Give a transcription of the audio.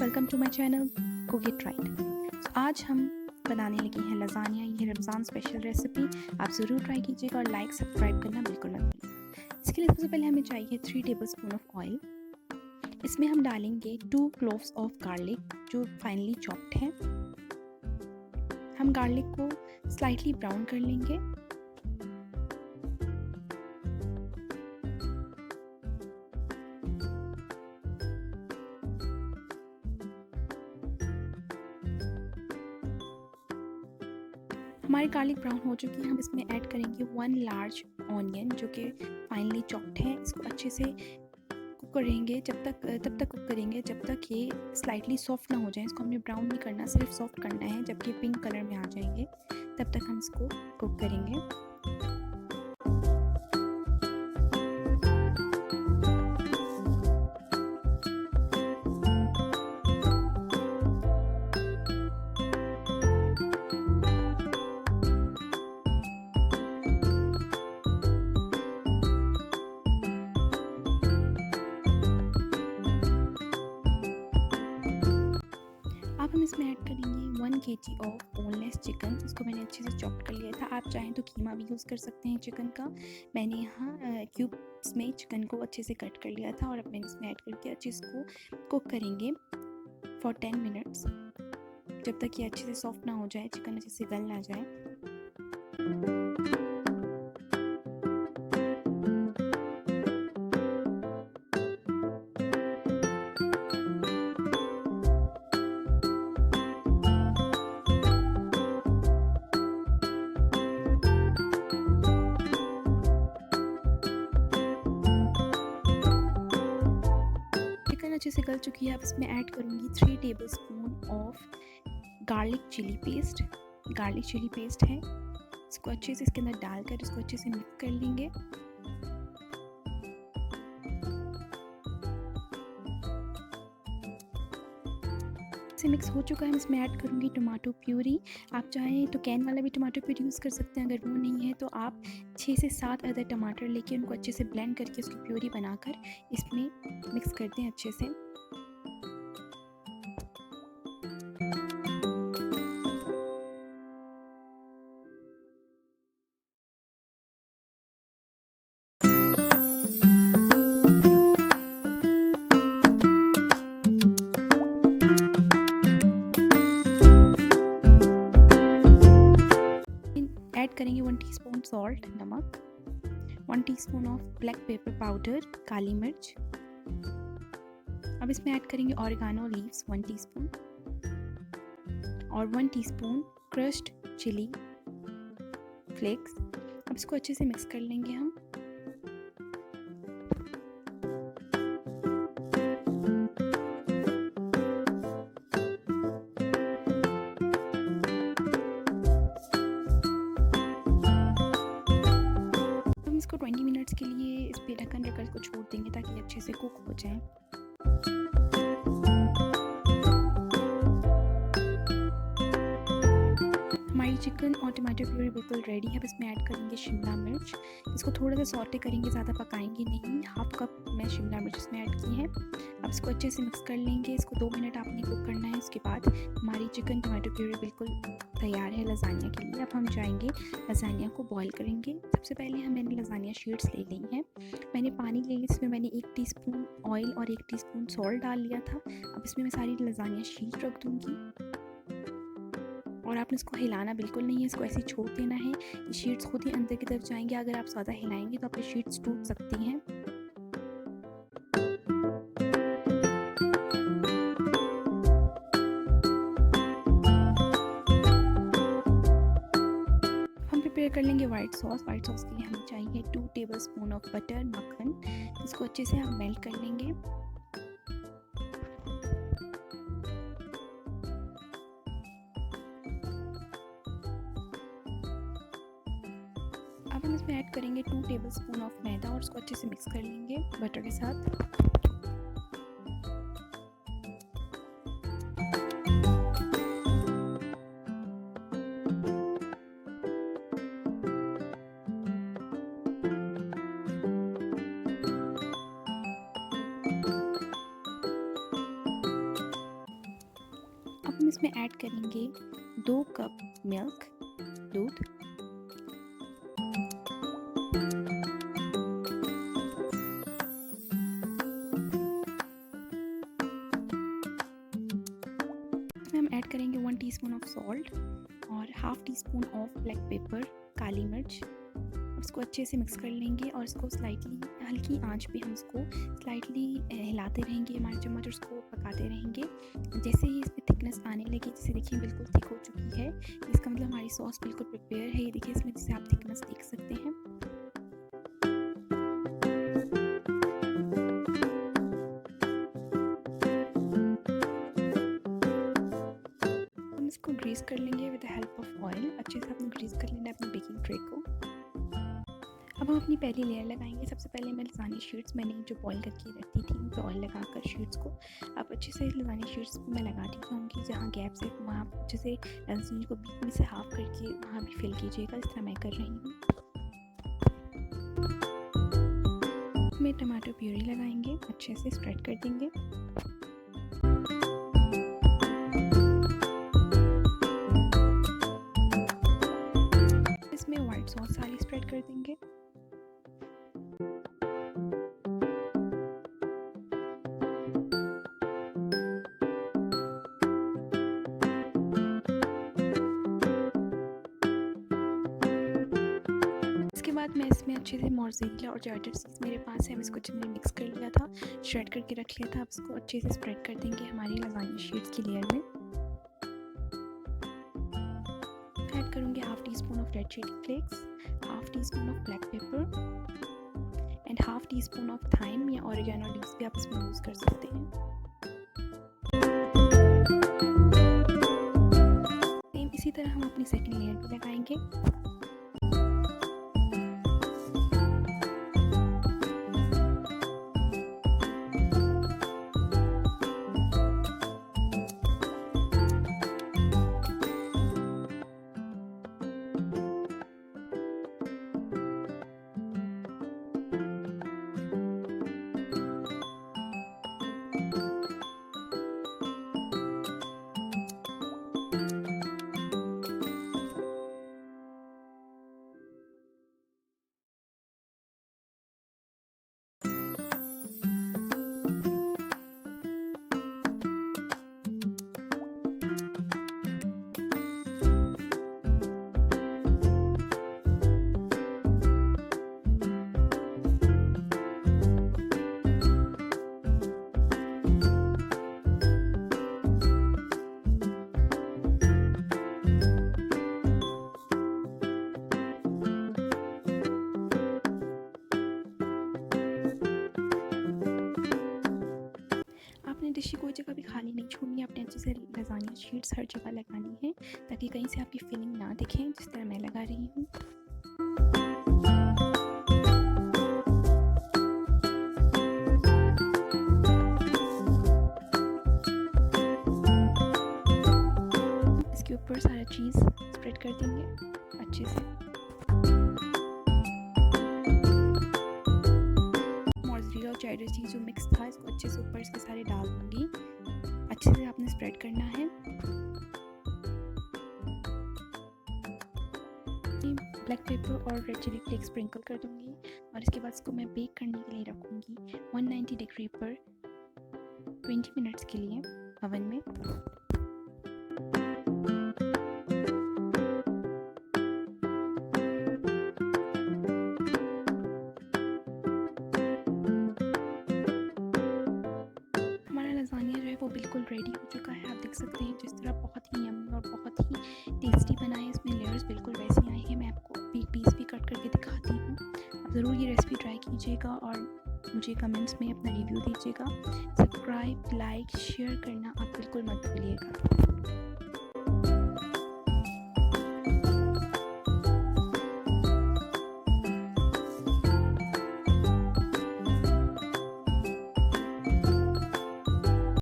Welcome to my channel cook it right. आज हम बनाने लगे हैं लसान्या। ये रमज़ान स्पेशल रेसिपी आप ज़रूर ट्राई कीजिएगा और लाइक सब्सक्राइब करना बिल्कुल मत भूलिएगा। इसके लिए सबसे पहले हमें चाहिए 3 टेबलस्पून ऑफ ऑयल। इसमें हम डालेंगे 2 क्लोव्स ऑफ गार्लिक जो फाइनली चॉप्ड है। हम गार्लिक को स्लाइटली ब्राउन कर लेंगे। हमारी गार्लिक ब्राउन हो चुकी है। हम इसमें ऐड करेंगे 1 लार्ज ऑनियन जो कि फाइनली चॉप्ड है। इसको अच्छे से कुक करेंगे तब तक कुक करेंगे जब तक ये स्लाइटली सॉफ्ट ना हो जाए। इसको हमने ब्राउन नहीं करना, सिर्फ सॉफ्ट करना है। जब ये पिंक कलर में आ जाएंगे तब तक हम इसको कुक करेंगे। अब हम इसमें ऐड करेंगे 1 kg ऑफ बोनलेस चिकन। इसको मैंने अच्छे से चॉप कर लिया था। आप चाहें तो कीमा भी यूज़ कर सकते हैं चिकन का। मैंने यहाँ क्यूब्स में चिकन को अच्छे से कट कर लिया था और अब मैंने इसमें ऐड करके अच्छे इसको कुक करेंगे फॉर 10 मिनट्स, जब तक ये अच्छे से सॉफ्ट ना हो जाए, चिकन अच्छे से गल ना जाए। अच्छे से गल चुकी है। अब इसमें ऐड करूँगी 3 tablespoon of garlic chilli paste है। इसको अच्छे से इसके अंदर डालकर इसको अच्छे से मिक्स कर लेंगे। से मिक्स हो चुका है। हम इसमें ऐड करूँगी टमाटो प्यूरी। आप चाहें तो कैन वाला भी टमाटो प्यूरी यूज़ कर सकते हैं। अगर वो नहीं है तो आप 6 से 7 अदर टमाटर लेके उनको अच्छे से ब्लेंड करके उसकी प्यूरी बनाकर इसमें मिक्स कर दें अच्छे से। ऐड करेंगे 1 टीस्पून सॉल्ट नमक, 1 teaspoon of black pepper powder काली मिर्च। अब इसमें ऐड करेंगे ओरेगानो लीव्स 1 टीस्पून और 1 टीस्पून क्रश्ड चिली फ्लेक्स। अब इसको अच्छे से मिक्स कर लेंगे हम। इसको 20 मिनट्स के लिए इस पे ढक्कन रखकर इसको छोड़ देंगे ताकि अच्छे से कुक हो जाए। हमारी चिकन और टमाटो प्यूरी बिल्कुल रेडी है। अब इसमें ऐड करेंगे शिमला मिर्च। इसको थोड़ा सा सॉटे करेंगे, ज़्यादा पकाएंगे नहीं। 1/2 कप मैं शिमला मिर्च इसमें ऐड की है। अब इसको अच्छे से मिक्स कर लेंगे। इसको 2 मिनट आपने कुक करना है। उसके बाद हमारी चिकन टमाटो प्यूरी बिल्कुल तैयार है लसान्या के लिए। अब हम जाएंगे लसान्या को बॉईल करेंगे। सबसे पहले मैंने लसान्या शीट्स ले ली हैं। मैंने पानी ले लिया, इसमें मैंने 1 टीस्पून ऑयल और 1 टीस्पून सॉल्ट डाल लिया था। अब इसमें मैं सारी लसान्या शीट रख दूँगी और आपने इसको हिलाना बिल्कुल नहीं है, इसको ऐसे ही छोड़ देना है। ये शीट्स खुद ही अंदर की तरफ जाएंगे। अगर आप ज़्यादा हिलाएंगे तो आपकी शीट्स टूट सकती हैं। हम प्रिपेयर कर लेंगे वाइट सॉस के लिए हमें चाहिए 2 टेबलस्पून ऑफ बटर मक्खन। इसको अच्छे से हम मेल्ट कर लेंगे। अब हम इसमें ऐड करेंगे 2 टेबलस्पून ऑफ मैदा और उसको अच्छे से मिक्स कर लेंगे बटर के साथ। हम इसमें ऐड करेंगे 2 कप मिल्क, दूध, इसमें हम ऐड करेंगे 1 टीस्पून ऑफ सॉल्ट और half teaspoon of black pepper, काली मिर्च। इसको अच्छे से मिक्स कर लेंगे और इसको स्लाइटली हल्की आंच पे हम इसको स्लाइटली हिलाते रहेंगे हमारे चम्मच और इसको पकाते रहेंगे। जैसे ही इसमें थिकनेस आने लगे, जैसे देखिए बिल्कुल थिक हो चुकी है, इसका मतलब हमारी सॉस बिल्कुल प्रिपेयर है। ये देखिए इसमें जैसे आप थिकनेस देख सकते हैं। हम इसको ग्रीस कर लेंगे with the help of oil. अच्छे से आपने ग्रीस कर लेना है अपनी बेकिंग ट्रे को। अब हम अपनी पहली लेयर लगाएंगे। सबसे पहले मैं लसानी शीट्स मैंने जो बॉईल करके रखी थी उन पर ऑयल लगाकर शीट्स को अब अच्छे से लसानी शीट्स मैं लगाती जाऊँगी। जहाँ गैप्स है वहाँ आप अच्छे से लसानी को बीच में से हाफ करके वहाँ भी फिल कीजिएगा, इस तरह मैं कर रही हूँ। मैं टमाटो प्यूरी लगाएंगे, अच्छे से स्प्रेड कर देंगे। इसमें वाइट सॉस सारी स्प्रेड कर देंगे। बाद मैं इसमें अच्छे से मोज़रेला और चेडर चीज़ मेरे पास है, मैं इसको अच्छे से मिक्स कर लिया था, श्रेड करके रख लिया था। अब इसको अच्छे से स्प्रेड कर देंगे हमारी लसानी शीट्स की लेयर में। ऐड करूँगी half teaspoon of red chilli flakes, half teaspoon of black pepper and half teaspoon of thyme या ओरेगानो लीव्स भी आप इसमें यूज़ कर सकते हैं। सेम इसी तरह हम अपनी सेकंड लेयर भी लगाएंगे। डिश कोई जगह भी खाली नहीं छोड़नी है, आपने अच्छे से लसानी शीट्स हर जगह लगानी है ताकि कहीं से आपकी फिलिंग ना दिखे, जिस तरह मैं लगा रही हूँ। इसके ऊपर सारा चीज़ स्प्रेड कर देंगे अच्छे से। चेडर चीज़ जो मिक्स था इसको अच्छे से ऊपर इसके सारे डाल दूँगी। अच्छे से आपने स्प्रेड करना है। ब्लैक पेपर और रेड चिली फ्लेक्स स्प्रिंकल कर दूँगी और इसके बाद इसको मैं बेक करने के लिए रखूँगी 190 डिग्री पर 20 मिनट्स के लिए ओवन में। वो बिल्कुल रेडी हो चुका है, आप देख सकते हैं जिस तरह बहुत ही यम्मी और बहुत ही टेस्टी बना है। इसमें लेयर्स बिल्कुल वैसे आए हैं। मैं आपको पीस भी कट करके दिखाती हूँ। आप ज़रूर ये रेसिपी ट्राई कीजिएगा और मुझे कमेंट्स में अपना रिव्यू दीजिएगा। सब्सक्राइब, लाइक, शेयर करना आप बिल्कुल मत भूलिएगा।